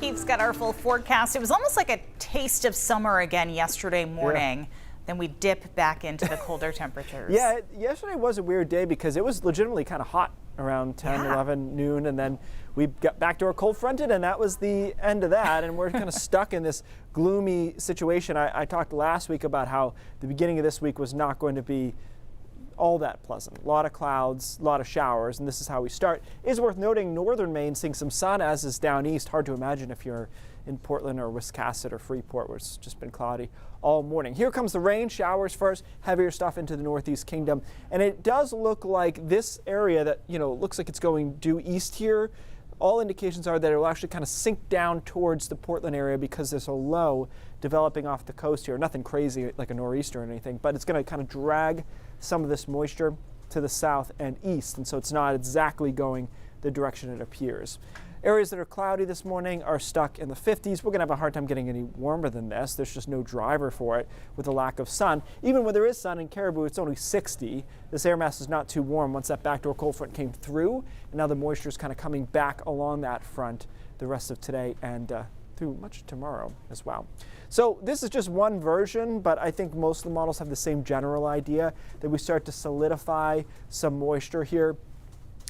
Keith's got our full forecast. It was almost like a taste of summer again yesterday morning. Yeah. Then we dip back into the colder temperatures. Yeah, yesterday was a weird day because it was legitimately kind of hot around 10, 11 noon, and then we got back to our cold fronted, and that was the end of that, and we're kind of stuck in this gloomy situation. I talked last week about how the beginning of this week was not going to be all that pleasant. A lot of clouds, a lot of showers, and this is how we start. It is worth noting northern Maine seeing some sun, as is down east. Hard to imagine if you're in Portland or Wiscasset or Freeport, where it's just been cloudy all morning. Here comes the rain, showers first, heavier stuff into the northeast kingdom. And it does look like this area that, looks like it's going due east here. All indications are that it will actually kind of sink down towards the Portland area because there's a low developing off the coast here. Nothing crazy like a nor'easter or anything, but it's going to kind of drag some of this moisture to the south and east. And so it's not exactly going the direction it appears. Areas that are cloudy this morning are stuck in the 50s. We're going to have a hard time getting any warmer than this. There's just no driver for it with the lack of sun. Even when there is sun in Caribou, it's only 60. This air mass is not too warm once that backdoor cold front came through. And now the moisture is kind of coming back along that front the rest of today and through much of tomorrow as well. So this is just one version, but I think most of the models have the same general idea that we start to solidify some moisture here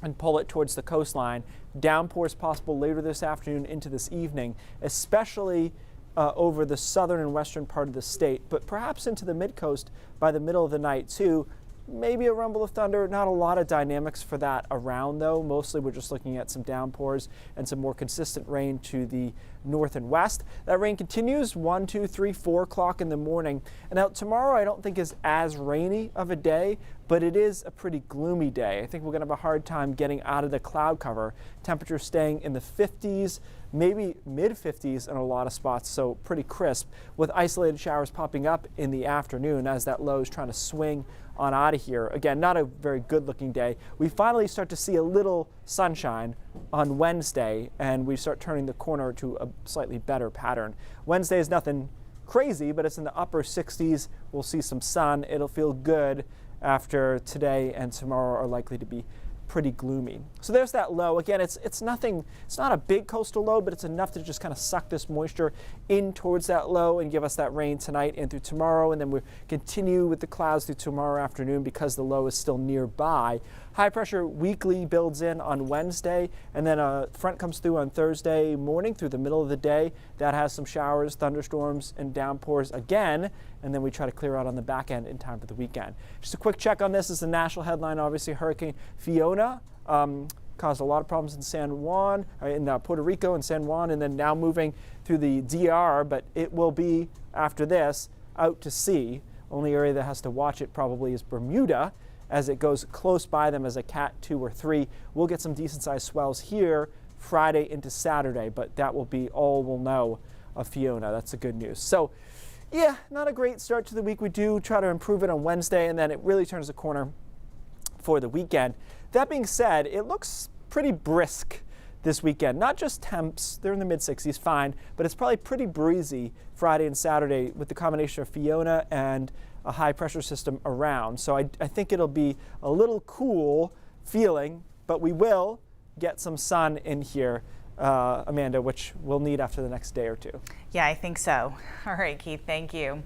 and pull it towards the coastline. Downpours possible later this afternoon into this evening, especially over the southern and western part of the state, but perhaps into the mid-coast by the middle of the night too. Maybe a rumble of thunder, not a lot of dynamics for that around though. Mostly we're just looking at some downpours and some more consistent rain to the north and west. That rain continues 1, 2, 3, 4 o'clock in the morning. And now tomorrow I don't think is as rainy of a day, but it is a pretty gloomy day. I think we're going to have a hard time getting out of the cloud cover. Temperatures staying in the 50s, maybe mid 50s in a lot of spots, so pretty crisp, with isolated showers popping up in the afternoon as that low is trying to swing on out of here. Again, not a very good looking day. We finally start to see a little sunshine on Wednesday, and we start turning the corner to a slightly better pattern. Wednesday is nothing crazy, but it's in the upper 60s. We'll see some sun. It'll feel good after today and tomorrow are likely to be pretty gloomy. So there's that low. Again, it's nothing, it's not a big coastal low, but it's enough to just kind of suck this moisture in towards that low and give us that rain tonight and through tomorrow. And then we continue with the clouds through tomorrow afternoon because the low is still nearby. High pressure weekly builds in on Wednesday, and then a front comes through on Thursday morning through the middle of the day. That has some showers, thunderstorms, and downpours again, and then we try to clear out on the back end in time for the weekend. Just a quick check on this is the national headline. Obviously, Hurricane Fiona caused a lot of problems in San Juan, in Puerto Rico and San Juan, and then now moving through the DR, but it will be, after this, out to sea. Only area that has to watch it probably is Bermuda, as it goes close by them as a Cat 2 or 3. We'll get some decent sized swells here Friday into Saturday, but that will be all we'll know of Fiona. That's the good news. So yeah, not a great start to the week. We do try to improve it on Wednesday, and then it really turns the corner for the weekend. That being said, it looks pretty brisk this weekend. Not just temps, they're in the mid 60s, fine, but it's probably pretty breezy Friday and Saturday with the combination of Fiona and a high pressure system around. So I think it'll be a little cool feeling, but we will get some sun in here, Amanda, which we'll need after the next day or two. Yeah, I think so. All right, Keith, thank you.